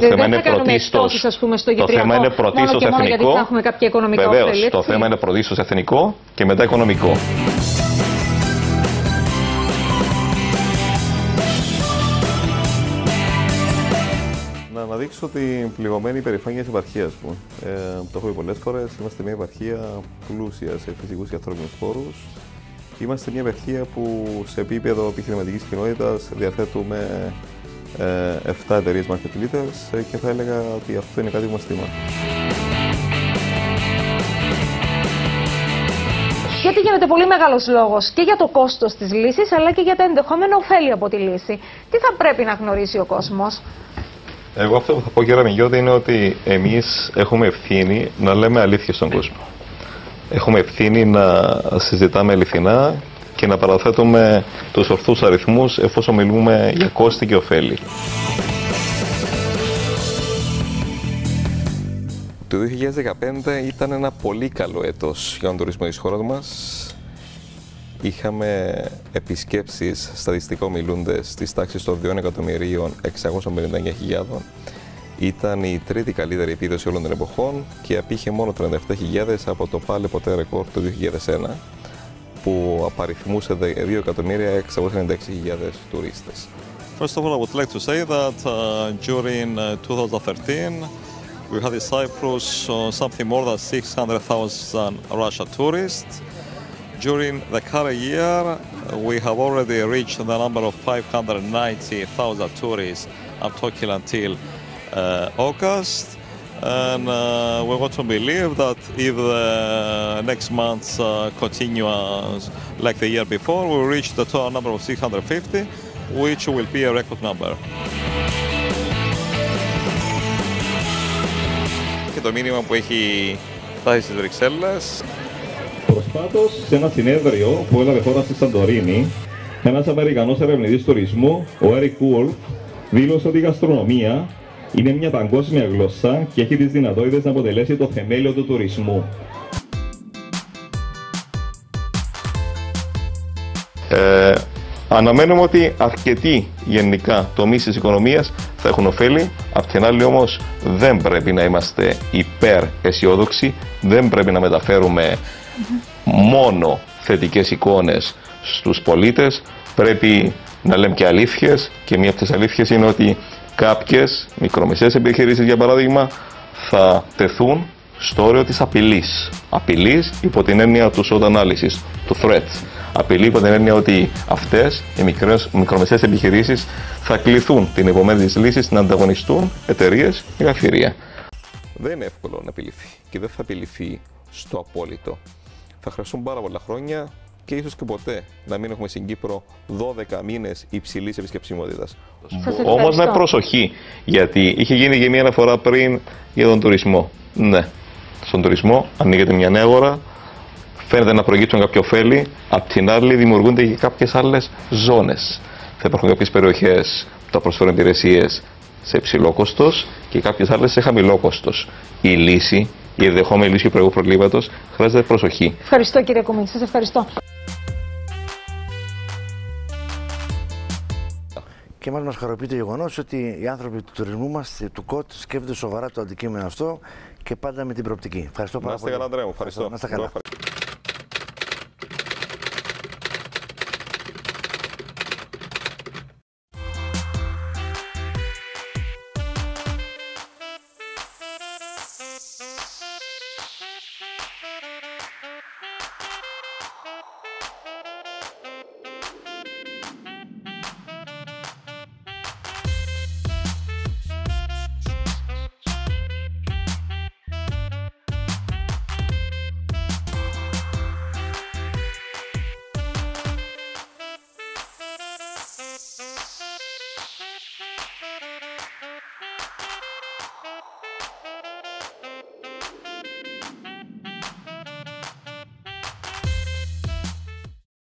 θέμα είναι πρωτίστως. Το θέμα είναι πρωτίστως εθνικό. Γιατί θα έχουμε κάποια οικονομικά Βεβαίως, ωφέλη. το θέμα είναι πρωτίστως εθνικό και μετά οικονομικό. Να αναδείξω την πληγωμένη υπερηφάνεια της επαρχίας μου. Το έχω πει πολλές φορές. Είμαστε μια επαρχία πλούσια σε φυσικούς και ανθρώπινους πόρους. Είμαστε μια επαρχία που σε επίπεδο επιχειρηματικής κοινότητας διαθέτουμε 7 εταιρείες market leaders και θα έλεγα ότι αυτό είναι κάτι που μας τιμά. Γιατί γίνεται πολύ μεγάλος λόγος και για το κόστος της λύσης, αλλά και για τα ενδεχόμενα ωφέλη από τη λύση. Τι θα πρέπει να γνωρίσει ο κόσμος? Εγώ αυτό που θα πω, κύριε Μιγιώτη, είναι ότι εμείς έχουμε ευθύνη να λέμε αλήθεια στον κόσμο. Έχουμε ευθύνη να συζητάμε αληθινά και να παραθέτουμε τους ορθούς αριθμούς εφόσον μιλούμε για κόστη και ωφέλη. Το 2015 ήταν ένα πολύ καλό έτος για τον τουρισμό της χώρας μας. Είχαμε επισκέψεις στατιστικά ομιλούντες της τάξης των 2.659.000. Ήταν η τρίτη καλύτερη επίδοση όλων των εποχών και απήχε μόνο 37.000 από το πάλι ποτέ ρεκόρ του 2001 που απαριθμούσε 2.696.000 τουρίστες. First of all, I would like to say that during 2013 we had in Cyprus something more than 600,000 Russian tourists. During the current year, we have already reached the number of 590,000 tourists. I'm talking until August, and we want to believe that if the next months continue like the year before, we will reach the total number of 650, which will be a record number. Και το μήνυμα που έχει φτάσει στις Βρυξέλλες. Προσφάτως, σε ένα συνέδριο που έλαβε χώρα στη Σαντορίνη, ένας Αμερικανός ερευνητής τουρισμού, ο Eric Wolf, δήλωσε ότι η γαστρονομία είναι μια παγκόσμια γλώσσα και έχει τις δυνατότητες να αποτελέσει το θεμέλιο του τουρισμού. Αναμένουμε ότι αρκετοί γενικά τομείς της οικονομίας θα έχουν ωφέλη. Απ' την άλλη όμως δεν πρέπει να είμαστε υπεραισιόδοξοι, δεν πρέπει να μεταφέρουμε μόνο θετικές εικόνες στους πολίτες. Πρέπει να λέμε και αλήθειες και μία από τις αλήθειες είναι ότι κάποιες μικρομεσαίες επιχειρήσεις, για παράδειγμα, θα τεθούν στο όριο της απειλής. Απειλής υπό την έννοια του SWOT analysis, του threat. Απειλή υπό την έννοια ότι αυτές οι μικρομεσαίες επιχειρήσεις θα κληθούν την επομένη της λύσης να ανταγωνιστούν εταιρείες ή γραφειρία. Δεν είναι εύκολο να απειληθεί και δεν θα απειληθεί στο απόλυτο. Θα χρειαστούν πάρα πολλά χρόνια και ίσως και ποτέ να μην έχουμε στην Κύπρο 12 μήνες υψηλής επισκεψιμότητας. Όμως με προσοχή, γιατί είχε γίνει και μία αναφορά πριν για τον τουρισμό. Ναι, στον τουρισμό ανοίγεται μια νέα αγορά, φαίνεται να προκύψουν κάποια ωφέλη, απ' την άλλη δημιουργούνται και κάποιες άλλες ζώνες. Θα υπάρχουν κάποιες περιοχές που θα προσφέρουν υπηρεσίες σε υψηλό κόστος και κάποιες άλλες σε χαμηλό κόστος. Η λύση, η ενδεχόμενη λύση του προηγούμενου προβλήματος χρειάζεται προσοχή. Ευχαριστώ κύριε Κομίτη, σας ευχαριστώ. Και μάλλον μας χαροποιεί το γεγονός ότι οι άνθρωποι του τουρισμού μας, του ΚΟΤ, σκέφτονται σοβαρά το αντικείμενο αυτό και πάντα με την προοπτική. Ευχαριστώ πάρα πολύ. Να είστε καλά, Ανδρέα μου. Ευχαριστώ. Να είστε καλά.